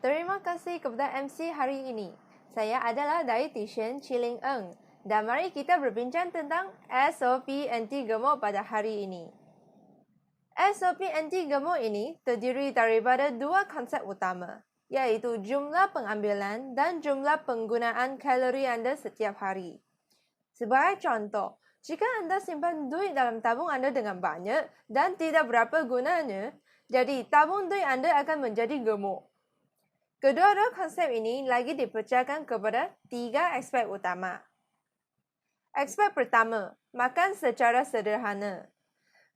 Terima kasih kepada MC hari ini. Saya adalah dietitian Chiling Eng dan mari kita berbincang tentang SOP anti gemuk pada hari ini. SOP anti gemuk ini terdiri daripada dua konsep utama, iaitu jumlah pengambilan dan jumlah penggunaan kalori anda setiap hari. Sebagai contoh, jika anda simpan duit dalam tabung anda dengan banyak dan tidak berapa gunanya, jadi tabung duit anda akan menjadi gemuk. Kedua-dua konsep ini lagi dipecahkan kepada tiga aspek utama. Aspek pertama, makan secara sederhana.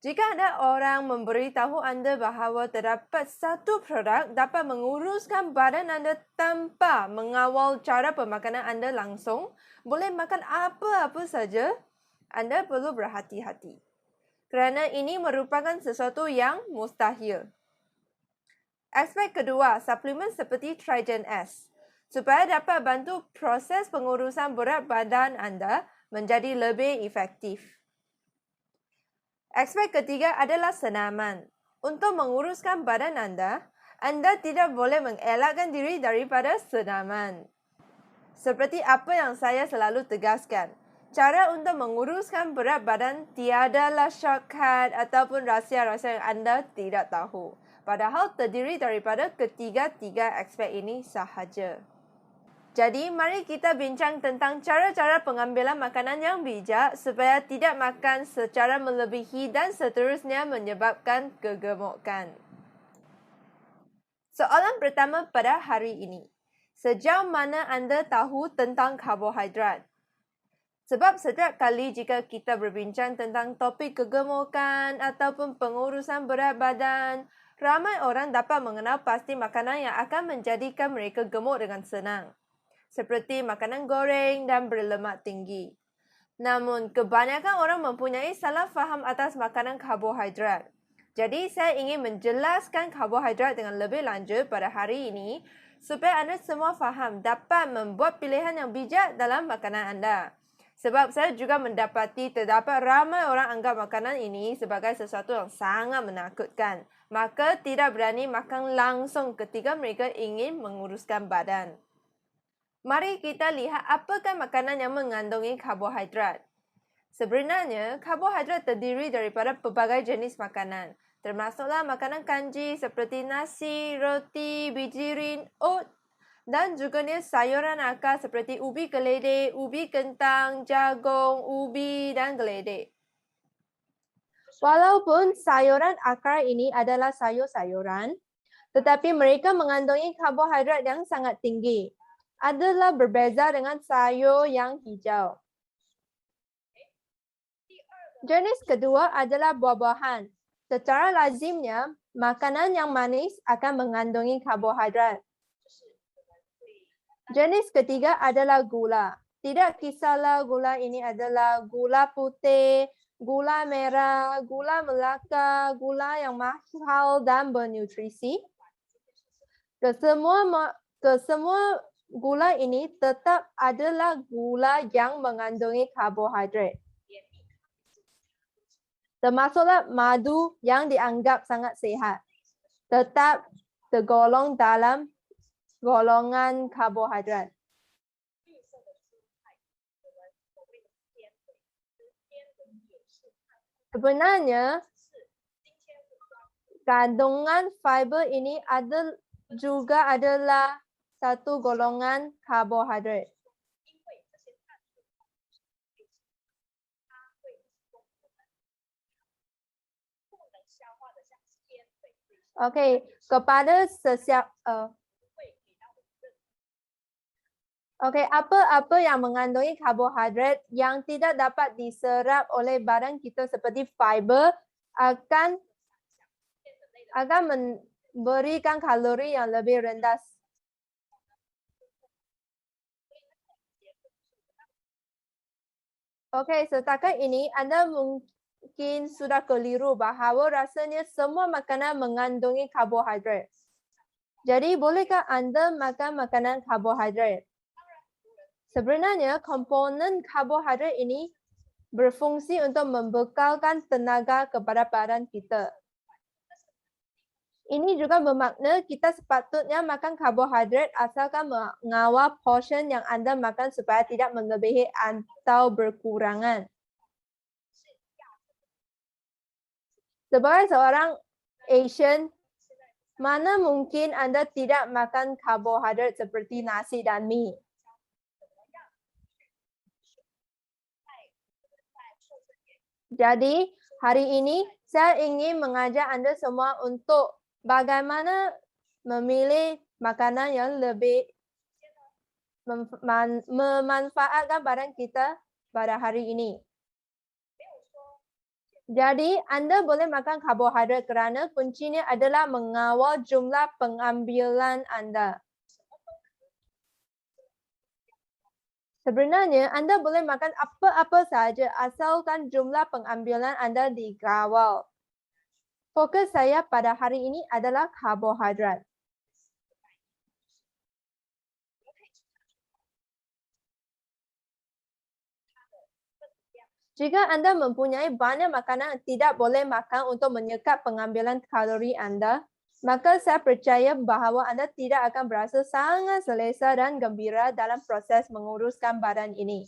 Jika ada orang memberitahu anda bahawa terdapat satu produk dapat menguruskan badan anda tanpa mengawal cara pemakanan anda langsung, boleh makan apa-apa saja, anda perlu berhati-hati. Kerana ini merupakan sesuatu yang mustahil. Aspek kedua, suplemen seperti Trigen S, supaya dapat bantu proses pengurusan berat badan anda menjadi lebih efektif. Aspek ketiga adalah senaman. Untuk menguruskan badan anda tidak boleh mengelakkan diri daripada senaman. Seperti apa yang saya selalu tegaskan, cara untuk menguruskan berat badan tiadalah shortcut ataupun rahsia-rahsia yang anda tidak tahu. Padahal terdiri daripada ketiga-tiga aspek ini sahaja. Jadi, mari kita bincang tentang cara-cara pengambilan makanan yang bijak supaya tidak makan secara melebihi dan seterusnya menyebabkan kegemukan. Soalan pertama pada hari ini. Sejauh mana anda tahu tentang karbohidrat? Sebab setiap kali jika kita berbincang tentang topik kegemukan ataupun pengurusan berat badan, ramai orang dapat mengenal pasti makanan yang akan menjadikan mereka gemuk dengan senang, seperti makanan goreng dan berlemak tinggi. Namun, kebanyakan orang mempunyai salah faham atas makanan karbohidrat. Jadi, saya ingin menjelaskan karbohidrat dengan lebih lanjut pada hari ini supaya anda semua faham dapat membuat pilihan yang bijak dalam makanan anda. Sebab saya juga mendapati terdapat ramai orang anggap makanan ini sebagai sesuatu yang sangat menakutkan. Maka tidak berani makan langsung ketika mereka ingin menguruskan badan. Mari kita lihat apakah makanan yang mengandungi karbohidrat. Sebenarnya, karbohidrat terdiri daripada pelbagai jenis makanan, termasuklah makanan kanji seperti nasi, roti, bijirin, oat dan juga sayuran akar seperti ubi keledek, ubi kentang, jagung, ubi dan geledek. Walaupun sayuran akar ini adalah sayur-sayuran, tetapi mereka mengandungi karbohidrat yang sangat tinggi. Adalah berbeza dengan sayur yang hijau. Jenis kedua adalah buah-buahan. Secara lazimnya, makanan yang manis akan mengandungi karbohidrat. Jenis ketiga adalah gula. Tidak kisahlah gula ini adalah gula putih, gula merah, gula Melaka, gula yang mahal dan bernutrisi. Kesemua gula ini tetap adalah gula yang mengandungi karbohidrat. Termasuklah madu yang dianggap sangat sihat. Tetap tergolong dalam golongan karbohidrat. Sebenarnya, kandungan fiber ini juga adalah satu golongan karbohidrat. Okey, kepada apa-apa yang mengandungi karbohidrat yang tidak dapat diserap oleh badan kita seperti fiber akan memberikan kalori yang lebih rendah. Okey, setakat ini anda mungkin sudah keliru bahawa rasanya semua makanan mengandungi karbohidrat. Jadi, bolehkah anda makan makanan karbohidrat? Sebenarnya, komponen karbohidrat ini berfungsi untuk membekalkan tenaga kepada badan kita. Ini juga bermakna kita sepatutnya makan karbohidrat asalkan mengawal portion yang anda makan supaya tidak melebihi atau berkurangan. Sebagai seorang Asian, mana mungkin anda tidak makan karbohidrat seperti nasi dan mie? Jadi, hari ini saya ingin mengajak anda semua untuk bagaimana memilih makanan yang lebih memanfaatkan badan kita pada hari ini. Jadi, anda boleh makan karbohidrat kerana kuncinya adalah mengawal jumlah pengambilan anda. Sebenarnya, anda boleh makan apa-apa sahaja asalkan jumlah pengambilan anda dikawal. Fokus saya pada hari ini adalah karbohidrat. Jika anda mempunyai banyak makanan yang tidak boleh makan untuk menyekat pengambilan kalori anda, maka saya percaya bahawa anda tidak akan berasa sangat selesa dan gembira dalam proses menguruskan badan ini.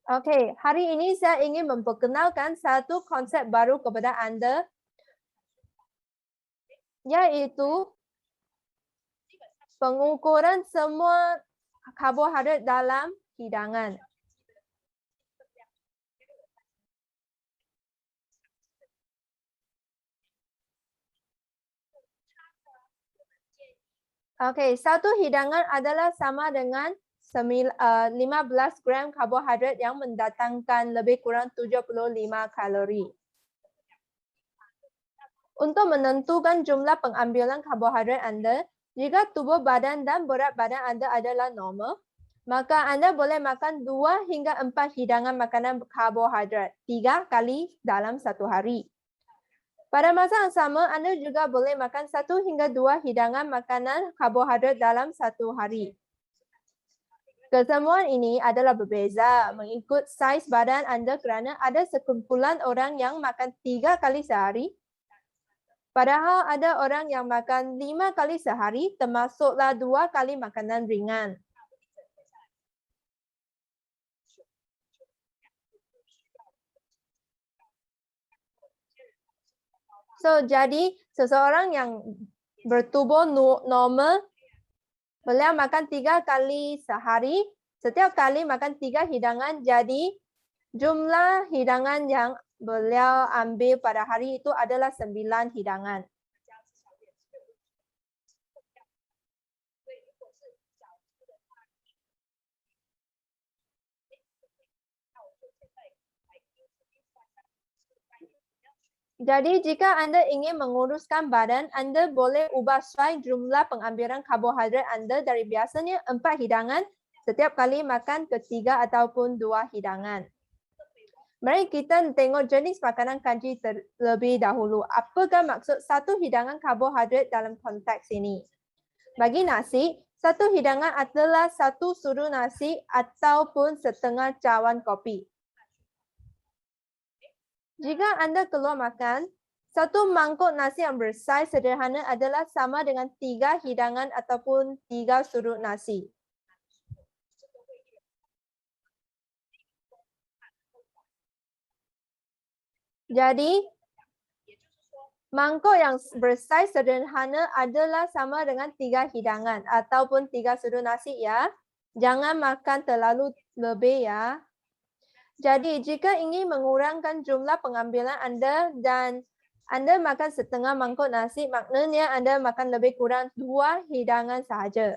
Okey, hari ini saya ingin memperkenalkan satu konsep baru kepada anda, iaitu pengukuran semua karbohidrat dalam hidangan. Okey, satu hidangan adalah sama dengan 15 gram karbohidrat yang mendatangkan lebih kurang 75 kalori. Untuk menentukan jumlah pengambilan karbohidrat anda, jika tubuh badan dan berat badan anda adalah normal, maka anda boleh makan 2 hingga 4 hidangan makanan karbohidrat 3 kali dalam satu hari. Pada masa yang sama, anda juga boleh makan 1 hingga 2 hidangan makanan karbohidrat dalam satu hari. Kesemuan ini adalah berbeza mengikut saiz badan anda kerana ada sekumpulan orang yang makan 3 kali sehari, padahal ada orang yang makan 5 kali sehari termasuklah 2 kali makanan ringan. So, jadi seseorang yang bertubuh normal, beliau makan 3 kali sehari, setiap kali makan 3 hidangan, jadi jumlah hidangan yang beliau ambil pada hari itu adalah 9 hidangan. Jadi jika anda ingin menguruskan badan, anda boleh ubah style jumlah pengambilan karbohidrat anda dari biasanya 4 hidangan setiap kali makan ke 3 ataupun 2 hidangan. Mari kita tengok jenis makanan kanji terlebih dahulu. Apakah maksud satu hidangan karbohidrat dalam konteks ini? Bagi nasi, satu hidangan adalah satu sudu nasi ataupun setengah cawan kopi. Jika anda keluar makan, satu mangkuk nasi yang bersaiz sederhana adalah sama dengan 3 hidangan ataupun 3 sudut nasi. Jadi, mangkuk yang bersaiz sederhana adalah sama dengan 3 hidangan ataupun 3 sudut nasi ya. Jangan makan terlalu lebih ya. Jadi, jika ingin mengurangkan jumlah pengambilan anda dan anda makan setengah mangkuk nasi, maknanya anda makan lebih kurang 2 hidangan sahaja.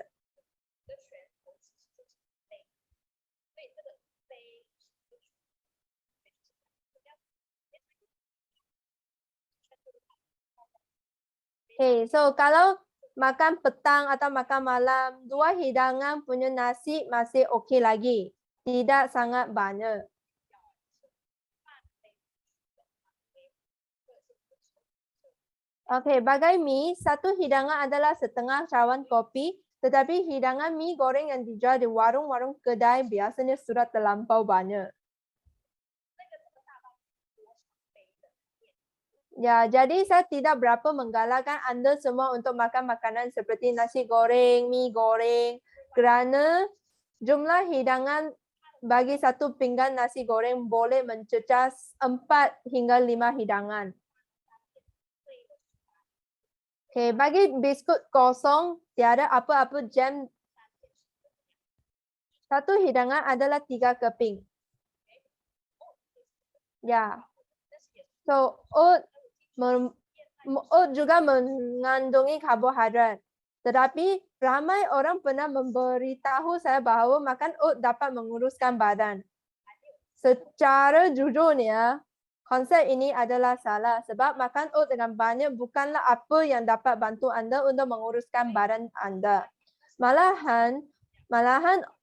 Okay, so kalau makan petang atau makan malam, 2 hidangan punya nasi masih okey lagi. Tidak sangat banyak. Okey, bagai mie, satu hidangan adalah setengah cawan kopi, tetapi hidangan mie goreng yang dijual di warung-warung kedai biasanya sudah terlampau banyak. Ya, jadi saya tidak berapa menggalakkan anda semua untuk makan makanan seperti nasi goreng, mie goreng kerana jumlah hidangan bagi satu pinggan nasi goreng boleh mencecah 4 hingga 5 hidangan. Okay, bagi biskut kosong tiada apa-apa jam. Satu hidangan adalah 3 keping. Ya. So, oat juga mengandungi karbohidrat. Tetapi ramai orang pernah memberitahu saya bahawa makan oat dapat menguruskan badan. Secara jujurnya, konsep ini adalah salah sebab makan oat dengan banyak bukanlah apa yang dapat bantu anda untuk menguruskan badan anda. Malahan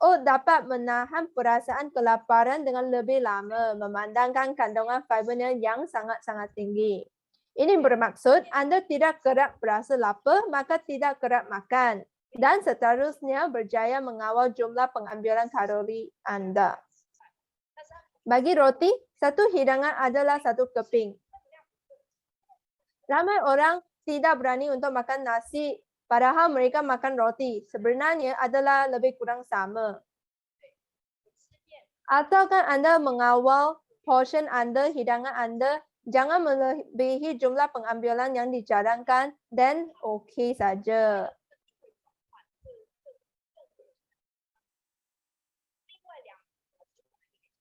oat dapat menahan perasaan kelaparan dengan lebih lama memandangkan kandungan fibernya yang sangat-sangat tinggi. Ini bermaksud anda tidak kerap berasa lapar, maka tidak kerap makan. Dan seterusnya berjaya mengawal jumlah pengambilan kalori anda. Bagi roti, satu hidangan adalah 1 keping. Ramai orang tidak berani untuk makan nasi, padahal mereka makan roti. Sebenarnya adalah lebih kurang sama. Ataukah anda mengawal portion anda, hidangan anda, jangan melebihi jumlah pengambilan yang dicadankan dan okey saja.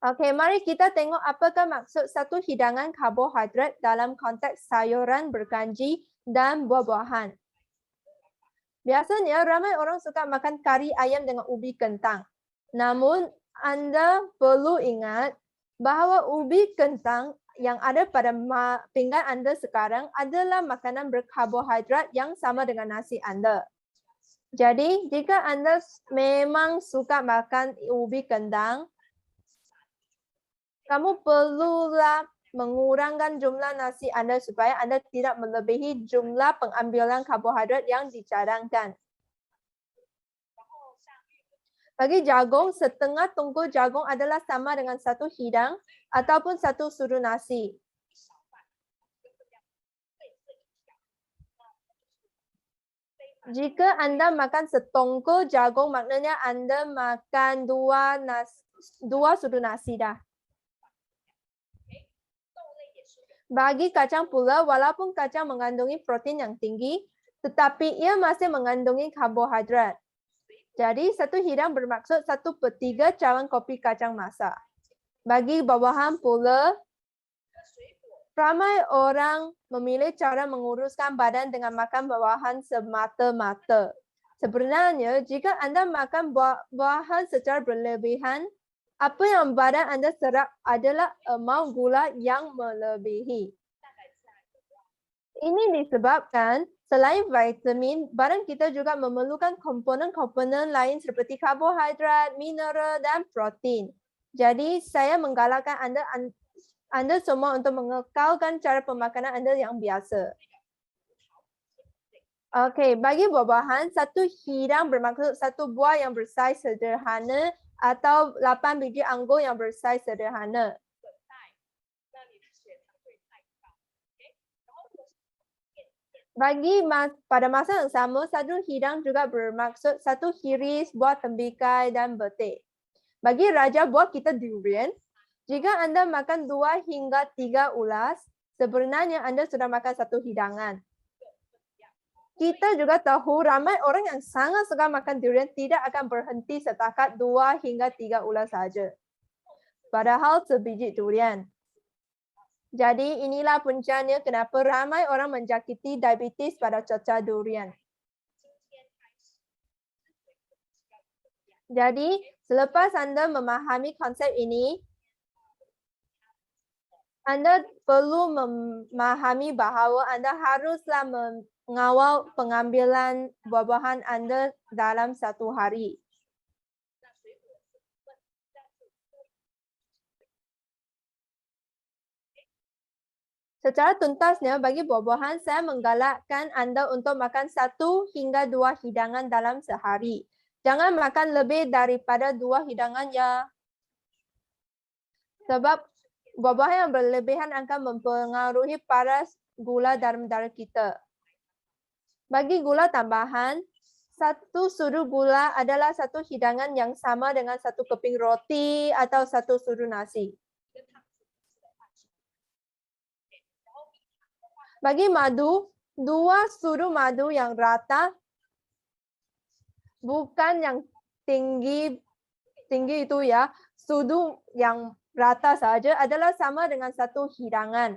Okey, mari kita tengok apakah maksud satu hidangan karbohidrat dalam konteks sayuran berkanji dan buah-buahan. Biasanya ramai orang suka makan kari ayam dengan ubi kentang. Namun anda perlu ingat bahawa ubi kentang yang ada pada pinggan anda sekarang adalah makanan berkarbohidrat yang sama dengan nasi anda. Jadi jika anda memang suka makan ubi kentang, kamu perlulah mengurangkan jumlah nasi anda supaya anda tidak melebihi jumlah pengambilan karbohidrat yang dicadangkan. Bagi jagung, setengah tungku jagung adalah sama dengan 1 hidang ataupun 1 sudu nasi. Jika anda makan setongkol jagung, maknanya anda makan 2 sudu nasi dah. Bagi kacang pula, walaupun kacang mengandungi protein yang tinggi, tetapi ia masih mengandungi karbohidrat. Jadi, 1 hidang bermaksud 1/3 cawan kopi kacang masak. Bagi buah-buahan pula, ramai orang memilih cara menguruskan badan dengan makan buah-buahan semata-mata. Sebenarnya, jika anda makan buah-buahan secara berlebihan, apa yang badan anda serap adalah amount gula yang melebihi. Ini disebabkan selain vitamin, badan kita juga memerlukan komponen-komponen lain seperti karbohidrat, mineral dan protein. Jadi, saya menggalakkan anda semua untuk mengekalkan cara pemakanan anda yang biasa. Okey, bagi buah-buahan, 1 hidang bermaksud 1 buah yang bersaiz sederhana atau 8 biji anggur yang bersaiz sederhana. Bagi pada masa yang sama, 1 hidang juga bermaksud 1 hiris buah tembikai dan betik. Bagi raja buah kita durian, jika anda makan 2 hingga 3 ulas, sebenarnya anda sudah makan 1 hidangan. Kita juga tahu ramai orang yang sangat suka makan durian tidak akan berhenti setakat 2 hingga 3 ulas saja. Padahal sebiji durian. Jadi inilah puncanya kenapa ramai orang menjangkiti diabetes pada cuaca durian. Jadi selepas anda memahami konsep ini, anda perlu memahami bahawa anda haruslah mengawal pengambilan buah-buahan anda dalam 1 hari. Secara tuntasnya, bagi buah-buahan, saya menggalakkan anda untuk makan 1 hingga 2 hidangan dalam sehari. Jangan makan lebih daripada 2 hidangan ya. Sebab buah-buahan yang berlebihan akan mempengaruhi paras gula dalam darah kita. Bagi gula tambahan, satu sudu gula adalah satu hidangan yang sama dengan satu keping roti atau satu sudu nasi. Bagi madu, 2 sudu madu yang rata, bukan yang tinggi itu ya, sudu yang rata saja adalah sama dengan satu hidangan.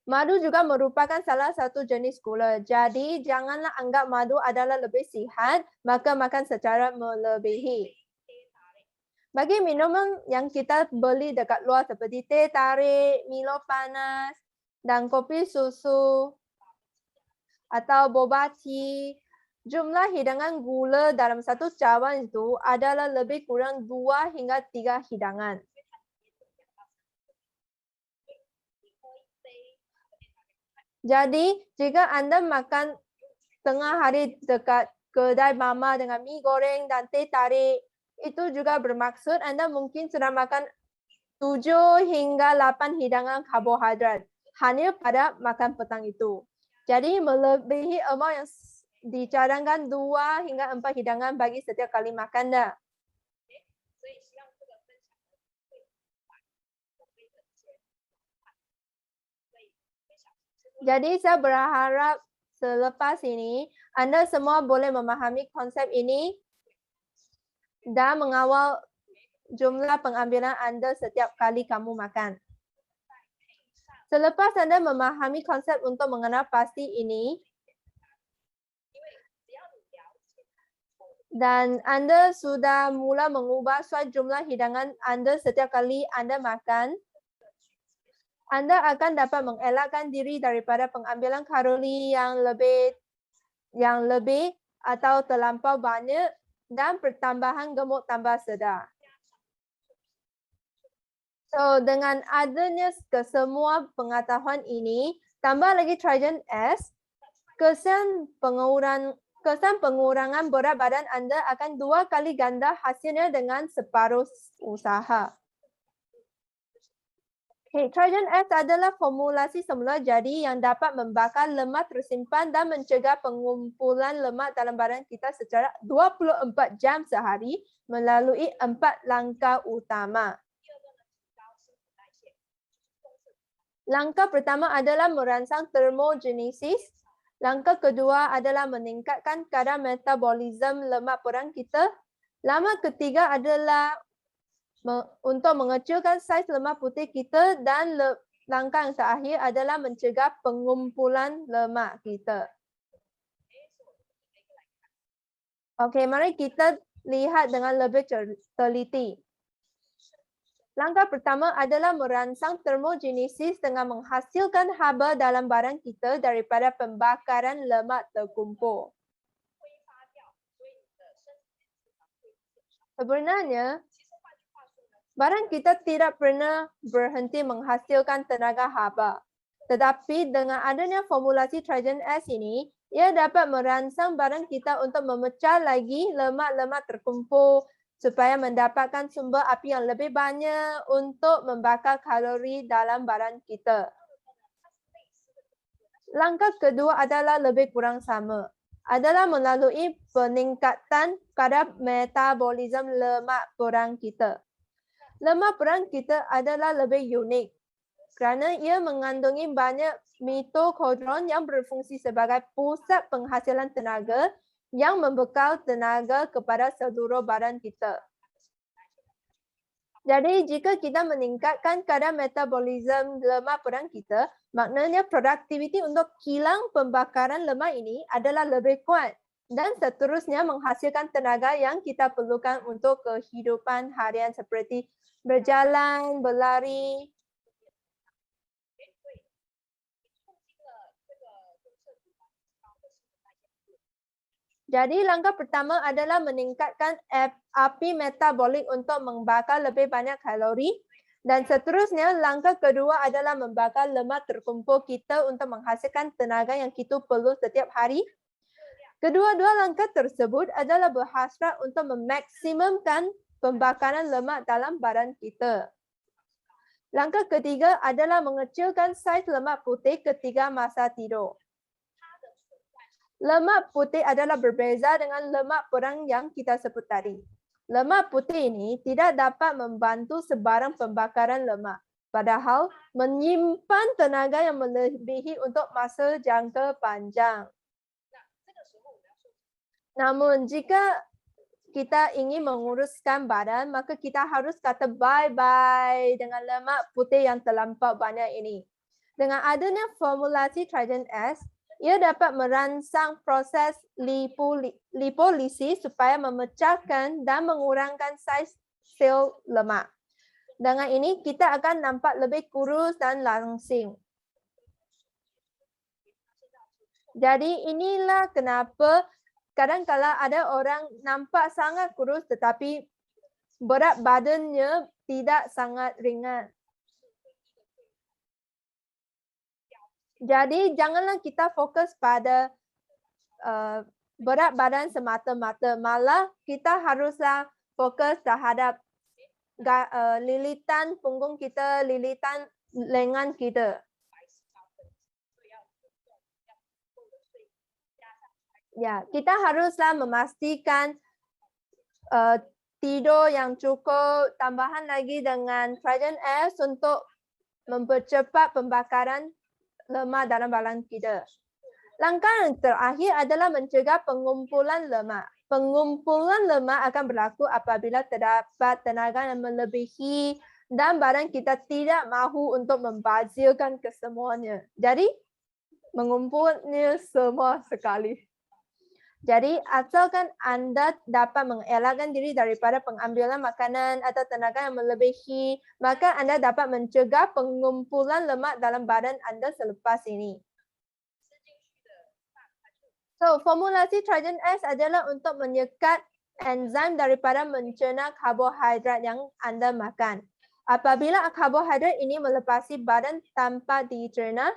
Madu juga merupakan salah satu jenis gula. Jadi, janganlah anggap madu adalah lebih sihat, maka makan secara melebihi. Bagi minuman yang kita beli dekat luar seperti teh tarik, Milo panas, dan kopi susu, atau boba tea, jumlah hidangan gula dalam satu cawan itu adalah lebih kurang 2 hingga 3 hidangan. Jadi, jika Anda makan tengah hari dekat kedai mama dengan mie goreng dan teh tarik, itu juga bermaksud Anda mungkin sudah makan 7 hingga 8 hidangan karbohidrat hanya pada makan petang itu. Jadi melebihi amount yang dicadangkan 2 hingga 4 hidangan bagi setiap kali makan dah. Jadi saya berharap selepas ini Anda semua boleh memahami konsep ini dan mengawal jumlah pengambilan Anda setiap kali kamu makan. Selepas Anda memahami konsep untuk mengenal pasti ini, dan Anda sudah mula mengubah jumlah hidangan Anda setiap kali Anda makan, Anda akan dapat mengelakkan diri daripada pengambilan kalori yang lebih atau terlampau banyak dan pertambahan gemuk tambah sedar. So, dengan adanya kesemua pengetahuan ini, tambah lagi Trigen S, kesan pengurangan berat badan Anda akan 2 kali ganda hasilnya dengan separuh usaha. Okay, Trigen S adalah formulasi semula jadi yang dapat membakar lemak tersimpan dan mencegah pengumpulan lemak dalam badan kita secara 24 jam sehari melalui 4 langkah utama. Langkah pertama adalah merangsang termogenesis. Langkah kedua adalah meningkatkan kadar metabolisme lemak perang kita. Langkah ketiga adalah untuk mengecilkan saiz lemak putih kita dan langkah yang terakhir adalah mencegah pengumpulan lemak kita. Okey, mari kita lihat dengan lebih teliti. Langkah pertama adalah merangsang termogenesis dengan menghasilkan haba dalam badan kita daripada pembakaran lemak terkumpul. Sebenarnya, badan kita tidak pernah berhenti menghasilkan tenaga haba. Tetapi dengan adanya formulasi Trigen S ini, ia dapat merangsang badan kita untuk memecah lagi lemak-lemak terkumpul supaya mendapatkan sumber api yang lebih banyak untuk membakar kalori dalam badan kita. Langkah kedua adalah lebih kurang sama. Adalah melalui peningkatan kadar metabolisme lemak perang kita. Lemak perang kita adalah lebih unik kerana ia mengandungi banyak mitokondrion yang berfungsi sebagai pusat penghasilan tenaga yang membekal tenaga kepada seluruh badan kita. Jadi jika kita meningkatkan kadar metabolisme lemak perang kita, maknanya produktiviti untuk kilang pembakaran lemak ini adalah lebih kuat dan seterusnya menghasilkan tenaga yang kita perlukan untuk kehidupan harian seperti berjalan, berlari. Jadi langkah pertama adalah meningkatkan api metabolik untuk membakar lebih banyak kalori dan seterusnya langkah kedua adalah membakar lemak terkumpul kita untuk menghasilkan tenaga yang kita perlu setiap hari. Kedua-dua langkah tersebut adalah berhasrat untuk memaksimumkan pembakaran lemak dalam badan kita. Langkah ketiga adalah mengecilkan saiz lemak putih ketika masa tidur. Lemak putih adalah berbeza dengan lemak perang yang kita sebut tadi. Lemak putih ini tidak dapat membantu sebarang pembakaran lemak. Padahal menyimpan tenaga yang melebihi untuk masa jangka panjang. Namun jika kita ingin menguruskan badan, maka kita harus kata bye-bye dengan lemak putih yang terlampau banyak ini. Dengan adanya formulasi Trident S, ia dapat merangsang proses lipolisis supaya memecahkan dan mengurangkan saiz sel lemak. Dengan ini, kita akan nampak lebih kurus dan langsing. Jadi inilah kenapa kadang-kala ada orang nampak sangat kurus tetapi berat badannya tidak sangat ringan. Jadi janganlah kita fokus pada berat badan semata-mata. Malah kita haruslah fokus terhadap lilitan punggung kita, lilitan lengan kita. Ya, kita haruslah memastikan tidur yang cukup, tambahan lagi dengan Trident S untuk mempercepat pembakaran lemak dalam badan kita. Langkah yang terakhir adalah mencegah pengumpulan lemak. Pengumpulan lemak akan berlaku apabila terdapat tenaga yang melebihi dan badan kita tidak mahu untuk membazirkan kesemuanya. Jadi, mengumpulnya semua sekali. Jadi, asalkan anda dapat mengelakkan diri daripada pengambilan makanan atau tenaga yang melebihi, maka anda dapat mencegah pengumpulan lemak dalam badan anda selepas ini. So, formulasi Trident S adalah untuk menyekat enzim daripada mencerna karbohidrat yang anda makan. Apabila karbohidrat ini melepasi badan tanpa dicerna,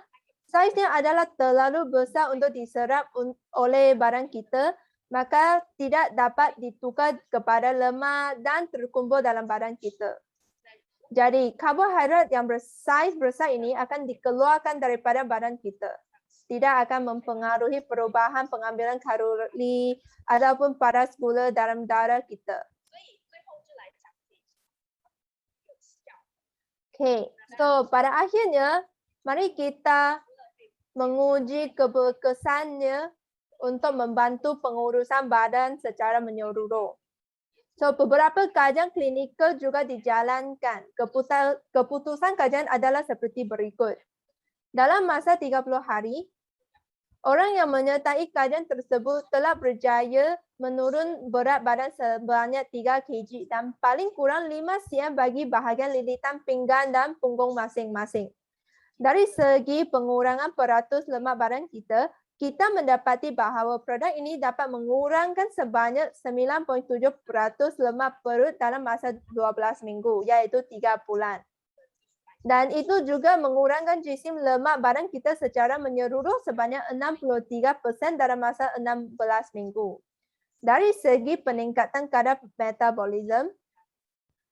saiznya adalah terlalu besar untuk diserap oleh badan kita, maka tidak dapat ditukar kepada lemak dan terkumpul dalam badan kita. Jadi, karbohidrat yang bersaiz besar ini akan dikeluarkan daripada badan kita. Tidak akan mempengaruhi perubahan pengambilan kalori ataupun paras gula dalam darah kita. Okay, so pada akhirnya, mari kita menguji keberkesannya untuk membantu pengurusan badan secara menyeluruh. So, beberapa kajian klinikal juga dijalankan. Keputusan kajian adalah seperti berikut. Dalam masa 30 hari, orang yang menyertai kajian tersebut telah berjaya menurun berat badan sebanyak 3 kg dan paling kurang 5 cm bagi bahagian lilitan pinggang dan punggung masing-masing. Dari segi pengurangan peratus lemak badan kita, kita mendapati bahawa produk ini dapat mengurangkan sebanyak 9.7% lemak perut dalam masa 12 minggu, iaitu 3 bulan. Dan itu juga mengurangkan jisim lemak badan kita secara menyeluruh sebanyak 63% dalam masa 16 minggu. Dari segi peningkatan kadar metabolisme,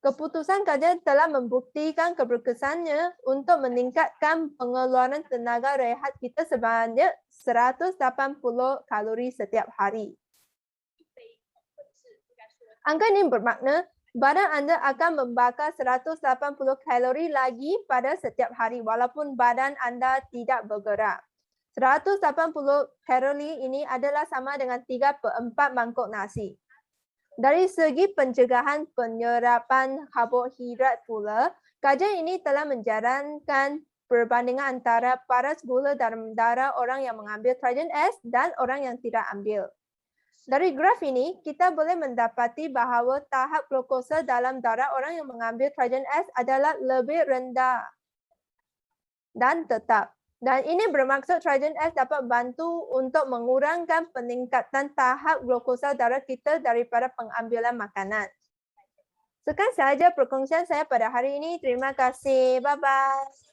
keputusan kajian telah membuktikan keberkesannya untuk meningkatkan pengeluaran tenaga rehat kita sebanyak 180 kalori setiap hari. Angka ini bermakna badan anda akan membakar 180 kalori lagi pada setiap hari walaupun badan anda tidak bergerak. 180 kalori ini adalah sama dengan 3/4 mangkuk nasi. Dari segi pencegahan penyerapan karbohidrat pula, kajian ini telah menjalankan perbandingan antara paras gula dalam darah orang yang mengambil Trident S dan orang yang tidak ambil. Dari graf ini, kita boleh mendapati bahawa tahap glukosa dalam darah orang yang mengambil Trident S adalah lebih rendah dan tetap. Dan ini bermaksud Trident S dapat bantu untuk mengurangkan peningkatan tahap glukosa darah kita daripada pengambilan makanan. Sekian sahaja perkongsian saya pada hari ini. Terima kasih. Bye-bye.